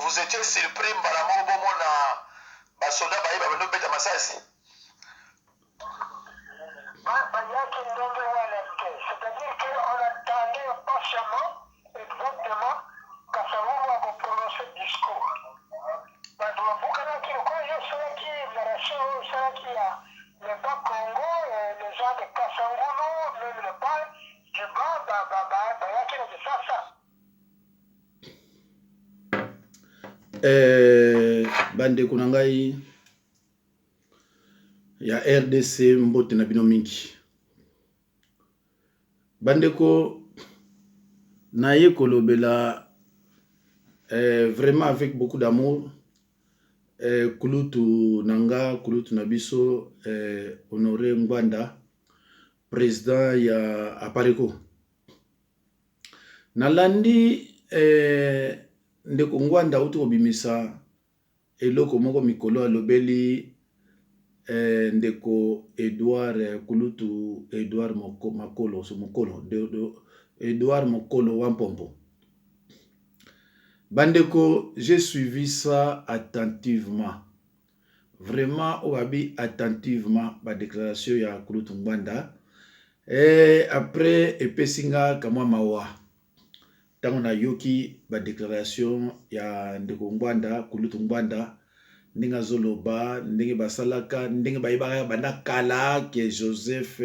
vous étiez surpris Mbalamo Bomona Basoda Baïba Bano Beta Masasi? C'est-à-dire qu'on attendait patiemment, exactement, Kassavu va prononcer le discours. Les bas Congo, les gens de Kassangoulou, même le bas du bas, bande kunangai ya RDC mbote na bino mingi. Bandeko naye kolobela vraiment avec beaucoup d'amour kulutu nanga kulutu nabiso Honoré Ngwanda, président ya Apareko. Nalandi ndeko Ngwanda utu obimisa eloko moko mikolo alobeli ndeko Edouard kulutu Edouard Makolo so Mokolo Edouard Mokolo Wampompo. Bandeko, j'ai suivi ça attentivement. Vraiment, oabi attentivement ma déclaration ya kulutu Ngwanda. Et après epesinga kamwa mawa. Tango na yoki ba déclaration ya ndeko Ngwanda kulutu Ngwanda ndinga zoloba ndenge basalaka ndenge baibaka bandakala ke Joseph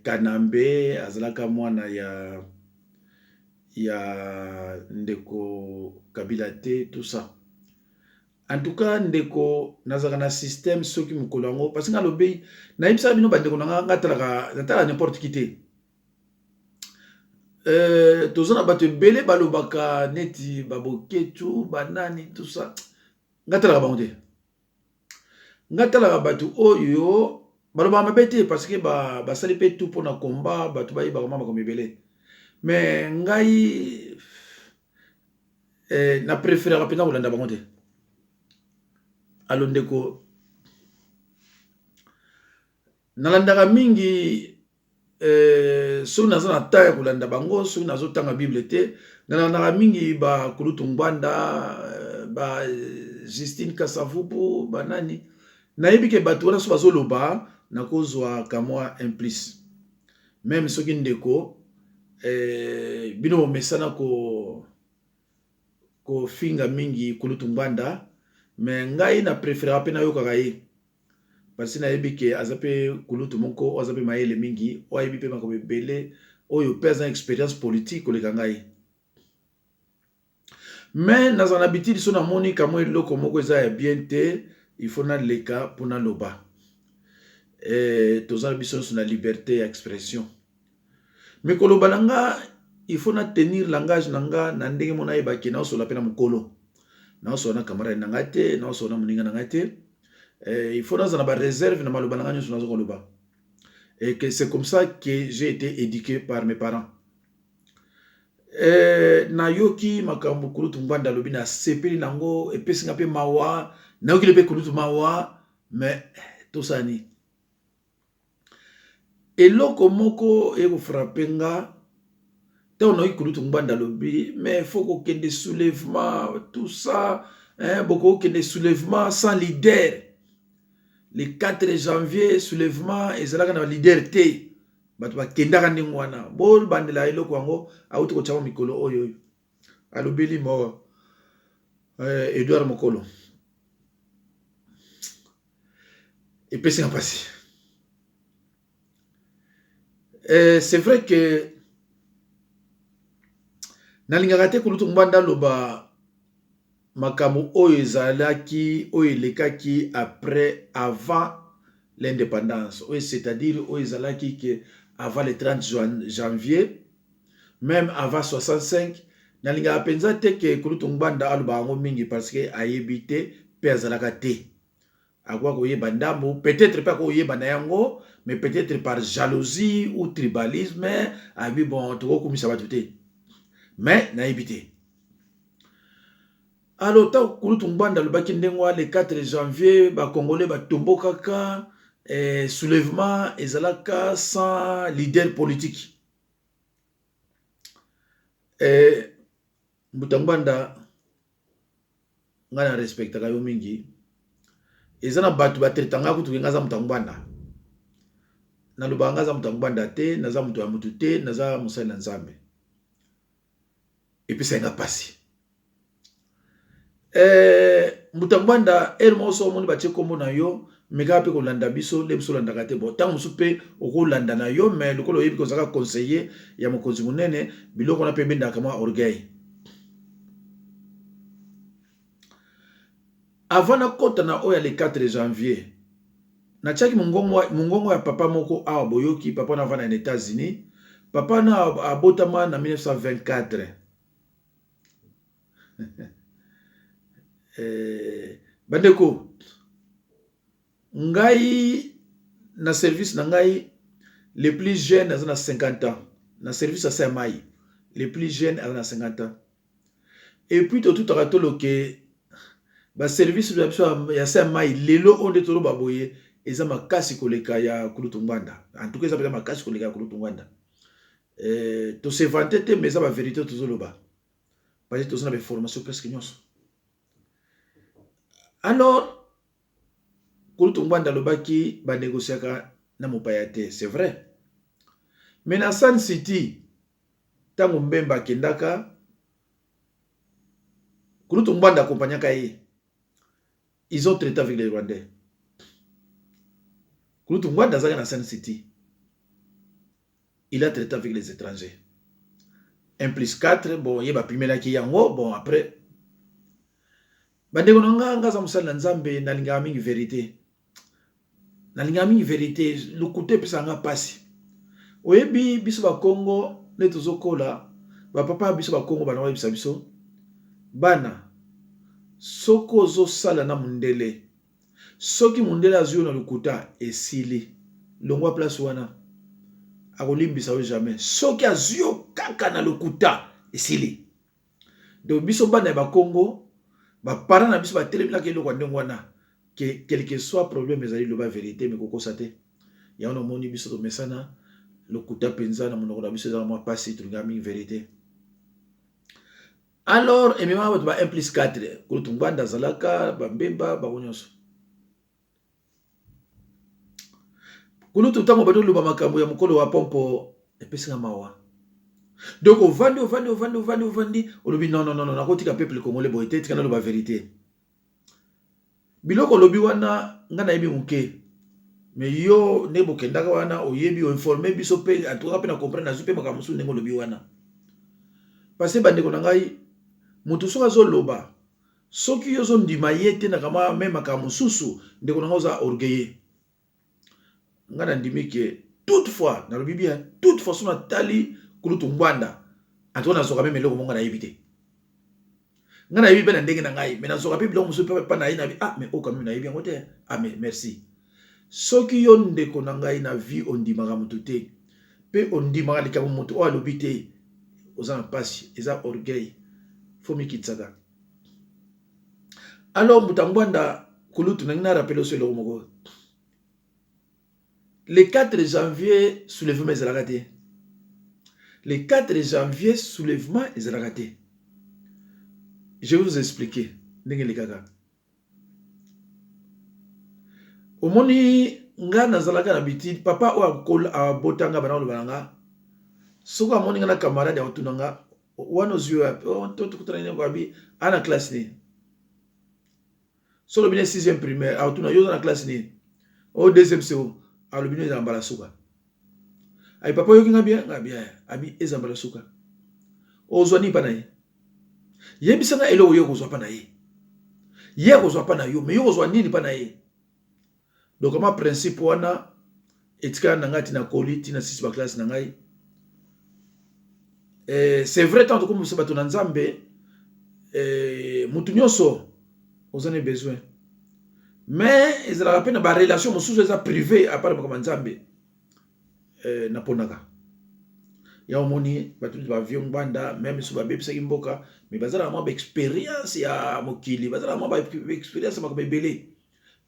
Kanambe azalaka mwana ya ndeko Kabila te, tout ça. En tout cas ndeko nazaka na système soki mukolango parce que ngalobi na ibisa bino bandeko ngatala n'importe qui te. Tozona bato bele balobaka neti baboketu banani tout ça. Ngatala bango. Ngatala bato oyo baloba mabete parce que basali pe tout pour na combat bato bayi ba mama comme belé. Mais ngai na préféré rapidement kolanda bango te. Alondeko nalandaka mingi so naza na taya kolanda bango so nazo tanga Bible te nalandaka mingi ba kulutu Ngwanda ba Justine Kasavubu banani nayebi ke bato wana so bazoloba nakozwa kamwa implice même soki ndeko bino mesana ko finga mingi kulutu Ngwanda mais ngai na préféré pe na yokaka ye parce que nayebi ke azape kulutu moko azape mayele mingi oyebi pe makobe belé oyo pesa expérience politique koleka ngai. Mais dans un habitude so na moni kamwe loko moko eza ya bien te il faut na leka pona loba tozana biso sur la liberté d'expression. Mais koloba nanga il faut na tenir langage nanga na ndenge mona yeba ke na so la pena mukolo na so na camarade nanga te na so na muninga nanga te il faut na ba réserve na maloba nanga nyo na zo koloba et que c'est comme ça que j'ai été éduqué par mes parents. Na yoki makambo kulutu Ngwanda lobi na sepeli nango epesinga pe mawa na yoki lepe kulutu mawa mais tosani eloko moko eko frappenga te on a eu kulutu Ngwanda lobi mais faut qu'on ait des soulèvements tout ça beaucoup que des soulèvements sans leader. Le 4 janvier soulèvement ezalaka na leader te bato bakendaka ndenge wana bol bandela eloko yango auti kochama mikolo oyo alobeli mo Edouard Mokolo epesi nga pasi. C'est vrai que nalingaka te kulutu Ngwanda loba makambo oyo ezalaki oyo elekaki après avant l'indépendance oyo c'est-à-dire oyo ezalaki que avant le 30 janvier même avant 65 nalingaka penza te ke kulutu Ngwanda aloba yango mingi parce que ayebi te pe azalaka te akwa koyeba ndambo peut-être pas koyeba na yango mais peut-être par jalousie ou tribalisme abi bon tokokumisa bato te mais nayebi te. Alors tant kulutu Ngwanda lobaki ndengwa le 4 janvier ba congolais ba tombokaka soulèvement ezalaka sans leader politique. Ngwanda nga na respecta ka yo mingi ezana batu batretanga kutu ngaza mutangubanda na lubanga za mutangubanda te naza mutu ya mutu te naza musali na nzambe et puis ça nga pasi mutangubanda moso moni batie kombo na yo meka pe ko landa biso le biso landa kate bo tango musu pe okolanda na yo mais lokolo yebi ko zaka conseiller ya mokonzi munene biloko na pe benda kama orgueil. Avant na kota na oya le 4 janvier na chaki mungongo ya papa moko awa boyoki papa na vana na États-Unis papa na abotama na 1924 bandeko ngai na service na ngai le plus jeune azana 50 ans na service à Saint-Maï le plus jeune azana 50 ans et puis tout ratoloke ba service ya Saint-Maï lelo onde tolo baboye eza makasi koleka ya Kulutungwanda en tout cas eza makasi koleka ya Kulutungwanda to se vanter te mais ça ba vérité tozoloba parce que tozona ba formation presque nyonso. Alors Kulutungwanda lobaki ba négociaka na mopaya te c'est vrai mais na Sun City tango Mbemba kendaka Kulutungwanda accompagnaka ye. Ils ont traité avec les Rwandais. Kulutungwanda dans Sun City. Il a traité avec les étrangers. 1 plus 4, bon, il y a primera qui yango, bon, après. Bandeko nga za musala nzambe na linga mingi vérité. Na linga mingi vérité, le côté pesa nga pasi. Oyebi biso ba Congo, le tozokola, ba papa biso ba Congo bana bisa biso. Bana soko zo sala na mundele soki mundele azuyo na lukuta esili longwa place wana akolimbisa yo jamais soki azuyo kaka na lukuta esili donc biso bana ba Congo ba parents na biso ba telemila ke lokwa ndenge wana que quel que soit problème ezali loba vérité mais kokosa te ya ono moni biso to mesana lukuta penza na monoko na biso za mwa pasi tulingami vérité. Alors, et même avec 1 plus 4, Kulutungwanda zalaka, Mbemba, Babonyoso. Kulutu tango bado luba makambo ya mukolo wa pompo epesi nga mawa. Donc au vandi, olobi non, na kotika peuple congolais boyete tika na loba vérité. Biloko lobi wana nga na yebi muke. Mais yo nebo kendaka wana oyebi o informer biso pe atuka pe na comprendre na zupe makambo su ndenge lobi wana. Parce que bandeko na ngai mutu soka zo loba soki yo zo ndima yete na kama mema ka mususu ndeko na ngoza orgueil ngana ndimike toutefois na lobi bien toutefois sona tali Kulutungwanda antona soka meme loko monga na yebite ngana yebi bena ndenge na ngai mena soka pe biloko musu pa na ina ah mais o quand même na yebi ngote ah mais merci soki yo ndeko na ngai na vie ondima ka mutu te pe ondima ka likamu mutu o alobite ozana pasi eza orgueil. Alors, Mutangwanda, Kulutu, n'a rappelé aussi le Romogo. Le 4 janvier, soulèvement est raté. Le 4 janvier, soulèvement est raté. Je vais vous expliquer. Au moni, nga nazalaka na biti, papa ou a botanga banana bananga. Soka moni nga camarade ya otunanga. One of you à la classe ni. Sur le binet 6e primaire, à la dans la classe ni. Au 2e CO, à le binet d'Ambala Souka. Aïe papa yoki bien, abi ezambala Souka. Ozwani panaye. Yebisanga elo yo kozwa panaye. Ye kozwa panayo, mais yo kozwa nini panaye. Donc comme principe wana etika nangati na koli tina 6 ba classe nangai. C'est vrai tant que nous sommes en Zambie, Moutounioso, vous en avez besoin. Mais ils ont la peine de relation privée à part de Zambie. Naponaga. Il y a un moni, avion banda, même si vous avez une mboka, mais vous avez une expérience à Mokili, vous avez une expérience à Mokili.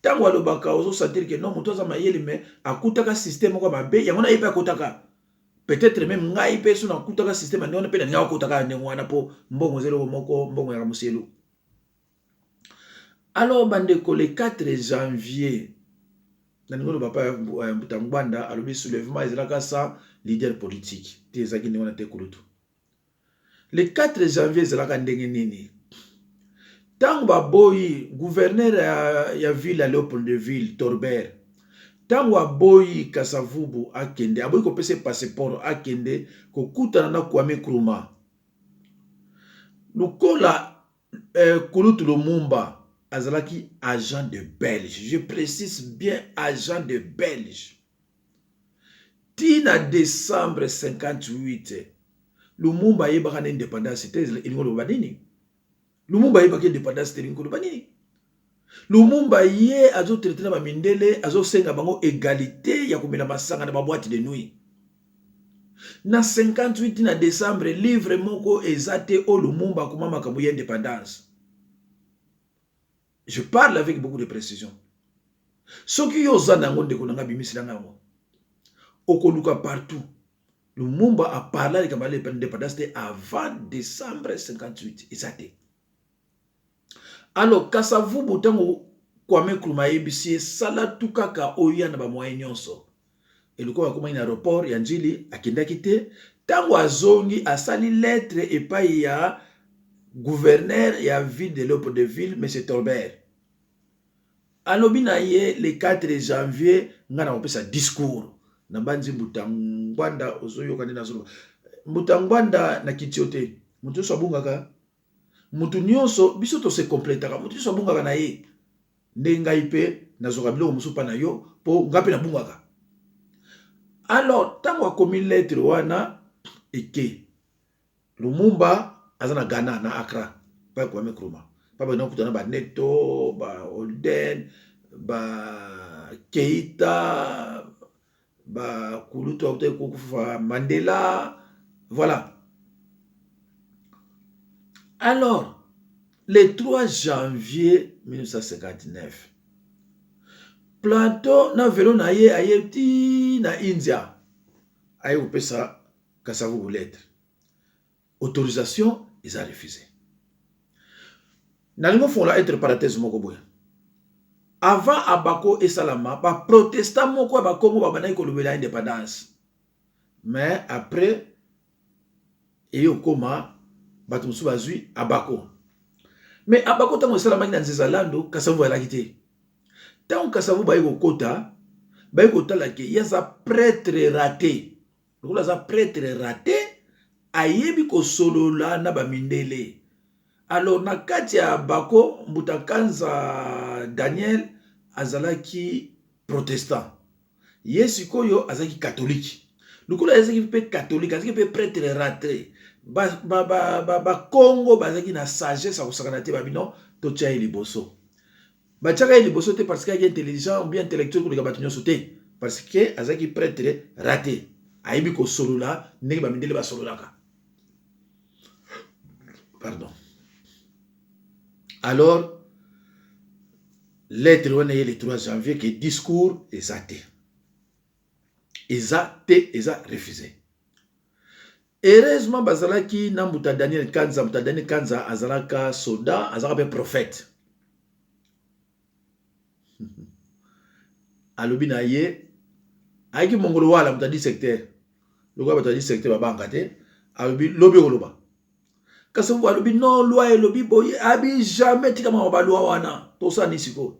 Tant que vous avez sentir que non, vous avez mais à Koutaka système, vous avez un Koutaka. Peut-être même ngai pe suna kutaka système ndone pe na ngako kutaka ne wana po mbongo zelo moko mbongo ya muselu. Alors bandeko le 4 janvier naningolo papa Mbutangwanda alobi soulèvement ezalaka sans leader politique te ezaki ndenge wana te kulutu. Le 4 janvier ezalaka ndenge nini tango baboyi gouverneur ya ville ya Léopoldville Torbert tango aboyi Kasavubu akende aboyi kopesa passeport akende kokutana na Kwame Nkrumah lukola Kulutu Lumumba azalaki agent de Belge, je précise bien agent de Belge. Tina décembre 58 Lumumba yebaka na indépendance c'était ilingolo banini. Lumumba yebaka indépendance c'était ilingolo banini. Lumumba ye azo traiter na bamindele azo senga bango égalité ya komela masanga na boîte de nuit. Na 58 na décembre livre moko ezate o Lumumba kuma makambo ya indépendance. Je parle avec beaucoup de précision. Ce qui yoza nango ndeko nanga bimisi nango. Okoluka partout. Lumumba a parlé de l'indépendance avant décembre 58. Ezate. Alors Kasavubu tango Kwame Nkrumah yebisi sala tukaka oyana ba moyen nyonso. Et le quoi comme un aéroport yanjili akendaki te tango azongi asali lettre epai ya gouverneur ya ville de Léopoldville M. Torbert. Alobi na ye le 4 janvier ngana opesa discours na banzi Mbutangwanda ozoyoka ndena zolo Mbutangwanda na kitiote mutu so abungaka mutu nyonso biso to se complétaka mutu so abungaka na ye ndenga ipe nazoka biloko musupa na yo po ngape na bungaka. Alors tango akomi lettre wana eke Lumumba azana Ghana na Accra pa Kwame Nkrumah papa na kutana ba Neto ba Holden ba Keita ba Kulutu Aute Kufa Mandela voilà. Alors le 3 janvier 1959 Plateau na velo na ye ayeti na India aye opesa Kasavubu lettre autorisation ils ont refusé. Nalingo fonla être parenthèse moko boya. Avant Abako et Salama, ba protestant moko ba Congo ba banai ko lobela indépendance. Mais après et okoma batu musu bazui Abako. Mais Abako tango Salama na Nzezalando Kasavubu ala kité. Tango Kasavubu ba yiko kota ba yiko tala ke yaza prêtre raté. Lokola za prêtre raté ayebi ko solola na ba mindele. Alors na kati ya Bako Mbutakanza Daniel azalaki protestant. Yesu koyo azalaki catholique. Lukula azalaki pe catholique, azalaki pe prêtre raté. Ba Congo bazalaki na sagesse akusakana te babino to tia liboso. Ba tia liboso te parce qu'il est intelligent ou bien intellectuel ko ba tunyo sote parce que azalaki prêtre raté. Ayebi ko solola ndenge ba mindele ba sololaka. Pardon. Alors, lettre on est le 3 janvier que discours est athée. Ils ont refusé. Heureusement, bazalaki na Mbuta Daniel Kanza azalaka soda, azalaka prophète. Alobi na ye, aiki mongolo wala Mbuta di secteur. Loko Mbuta di secteur babanga te, alobi lobi koloba. Kasavubu alobi non loi elobi boye abi jamais tika ma loi wana tosa nisiko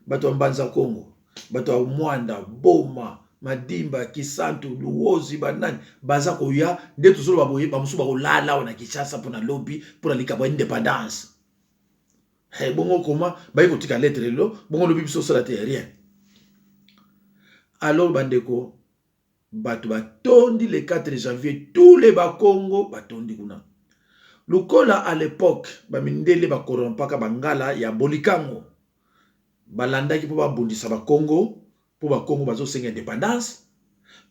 bato mbanza Congo bato Mwanda Boma Madimba Kisantu Luozi banani baza koya nde tozolo baboye bamusu bakolala wana Kinshasa pona lobby pona likabo indépendance. Hey bongo koma bayi kotika lettre lo bongo lobi biso sala te rien. Alors bandeko bato batondi le 4 janvier tous les Bakongo batondi kuna. Lukola à l'époque, bamindele ba korompaka bangala ya bolikango. Balandaki po ba bundisa ba Congo, po ba Congo bazo senga indépendance.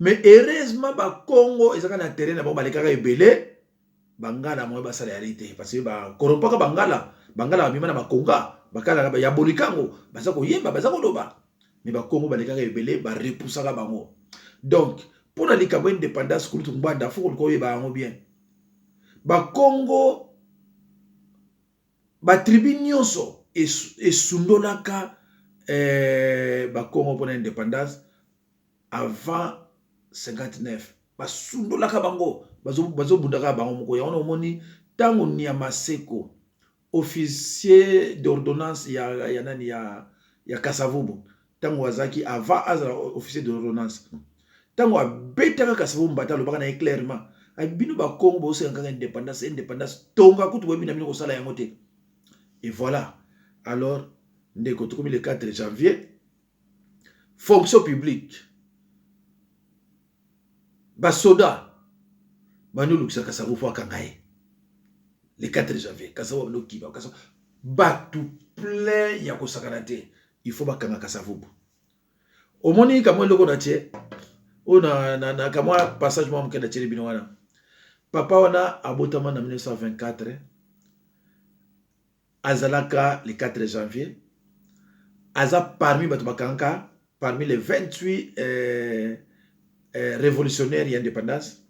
Mais heureusement ba Congo ezaka na terrain na ba balekaka ebele, bangala mo ba sala réalité parce que ba korompaka bangala bamima na bakonga, bakala ya bolikango, baza ko yemba baza ko loba. Mais ba Congo balekaka ebele ba repoussaka bango. Donc, pour la likabo indépendance Kulutu Mbanda faut ko yeba ngo bien. Ba Congo ba tribu nyonso esundolaka bakongo mpona indépendance avant 59 basundolaka bango bazobundaka bango moko yango omoni ntango Niamaseko officier d'ordonnance ya nani ya Kasavubu ntango azaki avant azala officier d'ordonnance ntango abetaka Kasavubu mbata alobaka na clairement bino bakongo bosenga indépendance tonga kutu boyebi na bino kosala yango te. Et voilà. Alors, ndeko tokomi le 4 janvier, fonction publique. Basoda, banu lukisa Kasavubu fwa kangaye. Le 4 janvier, Kasavubu no kiba, Kasavubu batu plein ya kosakana te. Il faut bakanga Kasavubu. Omoni kamwe loko na tie, o na kamwa passage mwa mkenda tie bino wana. Papa wana abotama na 1924. Azalaka le 4 janvier. Aza parmi Batubakanka, parmi les 28 révolutionnaires et indépendance.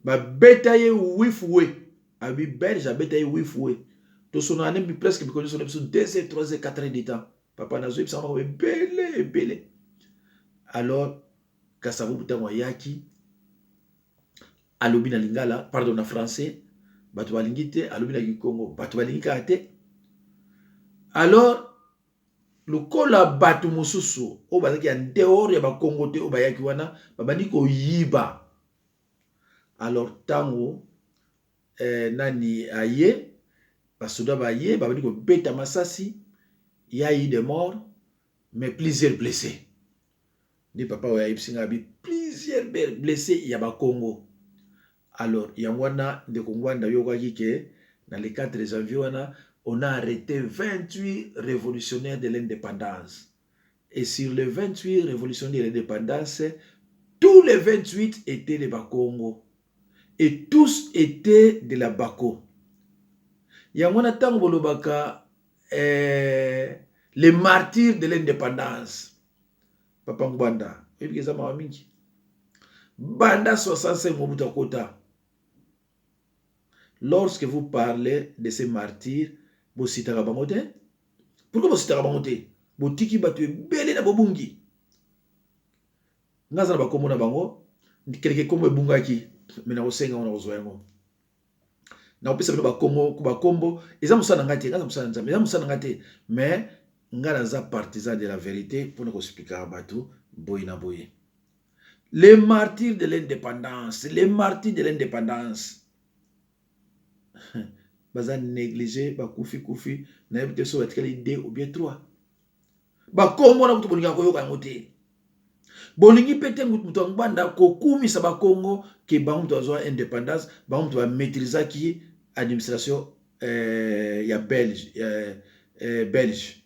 Ba betaye wifwe. Abi belge a betaye wifwe. To son année presque bi connu son épisode 2, 3, 4 de temps. Papa na zoïb sama belé. Alors Kasavubu tango yaki alobi na lingala, pardon na français. Batu balingi te alobi na Congo batu balingi ka te. Alors lokola batu mususu o bazaki en dehors ya ba Congo te o bayaki wana babandi ko yiba. Alors tango nani aye basoda baye babandi ko beta masasi, il y a eu des morts mais plusieurs blessés. Ni papa wa yipsinga bi plusieurs blessés ya ba Congo. Alors, Yangwana de Kongwanda Yogaki ke, dans le 4 janvier, on a arrêté 28 révolutionnaires de l'indépendance. Et sur les 28 révolutionnaires de l'indépendance, tous les 28 étaient de Bakongo. Et tous étaient de la Bako. Yangwana Tango Bolobaka, les martyrs de l'indépendance. Papa Ngwanda. Banda 65 Mobuta Kota. Lorsque vous parlez de ces martyrs, vous citez Rabamote. Pourquoi vous citez Rabamote? Vous tiki battu belé na bobungi. Ngaza ba komo na bango, keleke komo ebungaki, mena osenga ona ozoyango. Na opesa bino ba kombo, eza musana ngati, ngaza musana nzambe, eza musana ngati, mais ngana za partisan de la vérité pour nous expliquer batu boy na boy. Les martyrs de l'indépendance, les martyrs de l'indépendance. Baza négligé, ba koufi, na yebite so etkeli 2 ou bien 3. Ba kombo na kutu bolinga koyoka ngote. Bolingi pete mutu ngwanda kokumisa ba Congo ke ba mutu azwa indépendance, ba mutu ba maîtriser ki administration ya Belge, Belge.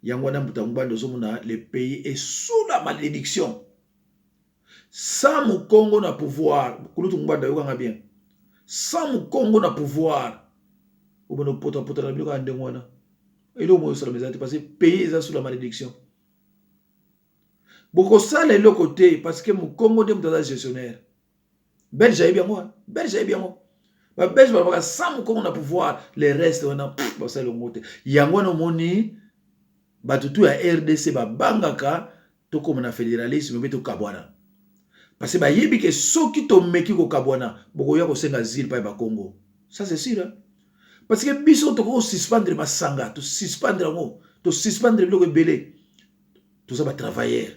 Yangwana mutu ngwanda zomuna le pays est sous la malédiction. Sans mon Congo na pouvoir, kulutu ngwanda yoka bien. Sans mon Congo na pouvoir, ou bien pota na bilo ka ndengwana. Et le mot sur la maison parce que pays est sous la malédiction. Beaucoup ça les l'autre côté parce que mon Congo est un gestionnaire. Belge est bien moi, Belge est bien moi. Ma Belge va sans mon Congo na pouvoir, les restes on a bah ça le mot. Yango no moni batutu ya RDC ba bangaka to comme na fédéralisme mais to kabwana. Parce que ba yebi ke soki to meki ko kabwana boko ya ko senga zil pa ba Congo. Ça c'est sûr. Hein? Parce que biso to ko suspendre masanga, to suspendre ngo, to suspendre biloko belé. Tout ça ba travailler.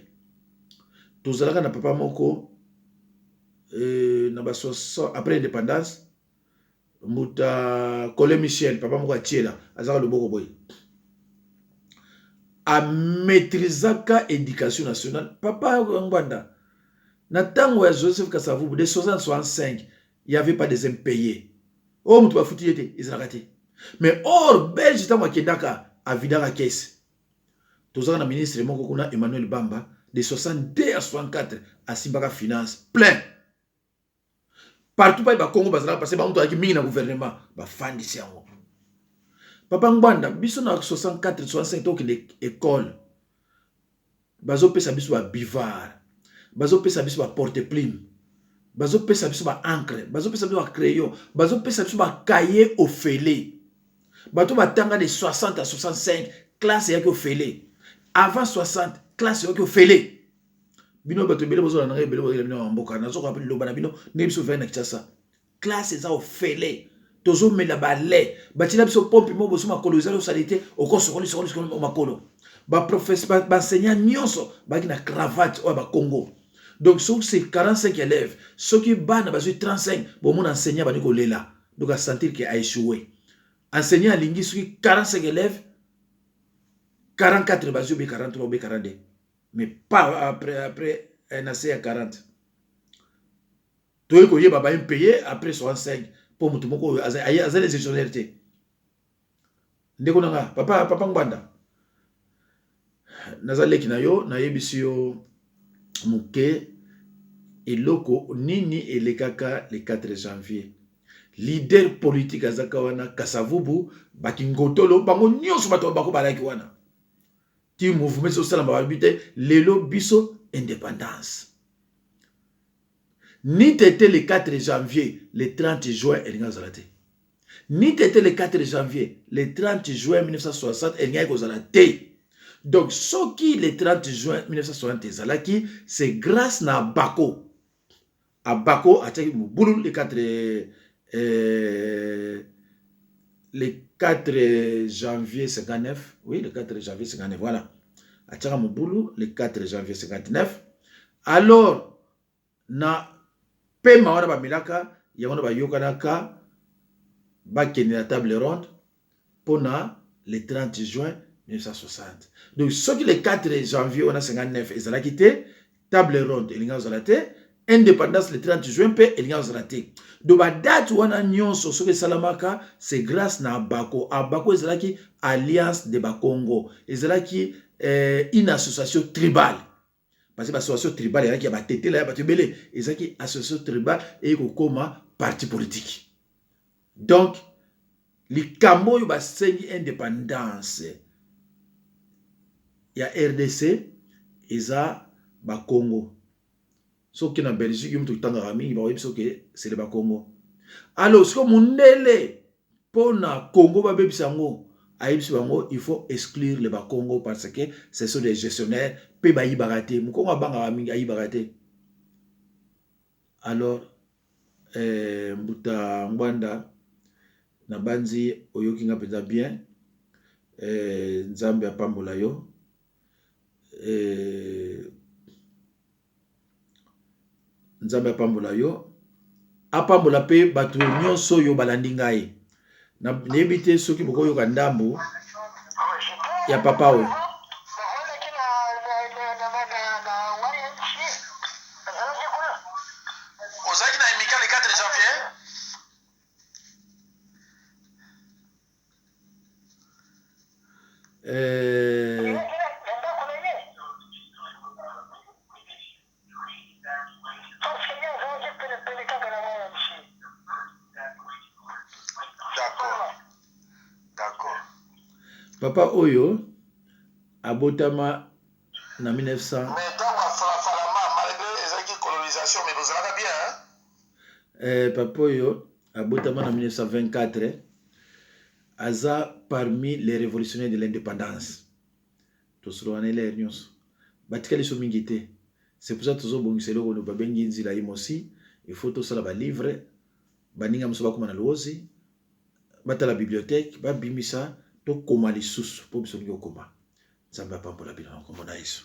Tout ça là na papa moko na ba après l'indépendance muta Colin Michel papa moko atiela azaka loboko boy. A maîtrisaka éducation nationale papa Ngwanda. Na tango ya Joseph Kasavubu de 65, il n'y avait pas des impayés. Oh, mutu bafuti yete, ils ont raté. Mais or, Belge tango kendaka a vidara caisse. Tozaka na ministre moko kuna Emmanuel Bamba de 62 à 64 à Simbaka Finance plein. Partout pa ba Congo bazala parce que ba mutu aki mingi na gouvernement ba fandi siango. Papa Ngwanda biso na 64 65 to ki école. Bazo pesa biso ba bivard. Bazo pesa biso ba porte plume. Bazo pesa biso ba encre. Bazo pesa biso ba crayon. Bazo pesa biso ba cahier au fêlé. bato batanga de 60 à 65 classe yaki ofele avant 60 classe yaki ofele bino bato ebele bozolanda ngai ebele bozolanda bino mboka nazokoka mpe liloba na bino ndenge biso vene na Kinshasa classe eza ofele tozomela bale batina biso pompe mo boso makolo ezali osali te okosokoli makolo baenseignant nyonso baki na cravate oyo bakongo donc soki c'est 45 élèves soki bana bazwi 35 bomona enseignant bani kolela donc asentir ke aéchoué enseignant alingi soki 45 élèves 44 bazwi obe 43 obe 42 mais pas après un assez à 40 toye koyeba ba impayé après 65 pour mutu moko aza les gestionnaires te ndeko nanga papa Ngbanda nazaleki na yo nayebisi yo muke eloko nini elekaka le 4 janvier leader politique azaka wana Kasavubu bakingotolo bango nyonso bato bako balaki wana ti mouvement social mababite lelo biso indépendance ni tete le 4 janvier le 30 juin elinga zalate ni tete le 4 janvier le 30 juin 1960 elinga kozalate. Donc, ce qui le 30 juin 1960 ezalaki, c'est grâce na Bako. À Bako, à Boulou, le 4 janvier 59. Oui, le 4 janvier 59, voilà. À Boulou, le 4 janvier 59. Alors, na Pema wana ba milaka, yamona ba yokanaka, ba keni la table ronde, pona le 30 juin 1960. Donc, ce qui le 4 janvier, on a 59, et ça l'a quitté, table ronde, et l'ingénieur zalaté, indépendance le 30 juin, et l'ingénieur zalaté. Donc, la date où on a nion sur ce que Salamaka, c'est grâce à Bako. À Bako, c'est là qui Alliance de Bakongo. Et c'est là qui une association tribale. Parce que l'association tribale, il y a qui a tété là, il y a c'est qui association tribale et comme parti politique. Donc, les Camo, il y a 5 indépendance. Il y a RDC, Eza, Bakongo. Sauf que dans Belgique, il y a c'est le Bakongo. Alors, ce que mon élé, pour le Congo, il faut exclure le Bakongo parce que ce sont des gestionnaires, pe ba ibarate. Mukongo banga aminga ibarate. Alors, Mbuta Ngbanda, na banzi oyoki nga peza bien, Nzambe apambola yo. Nzambe apambola yo apambola pe bato nyonso yo balandi ngai na nebite soki boko yo kandambo ya papa oyo ozaki na emika le 4 janvier papa oyo abotama na 1900 mais tango afalafalama malgré ezaki colonisation mais bozalaka bien papa oyo abotama na 1924 aza parmi les révolutionnaires de l'indépendance tosoloanele nyonso batikali so mingi te c'est pour ça tozobongisa eloko no babengi nzila imosi il faut tosala balivre baninga moso bakoma na lozi batala bibliothèque babimisa tokoma lisusu po biso ngi okoma nzambe apambola bino na kombo na Yesu.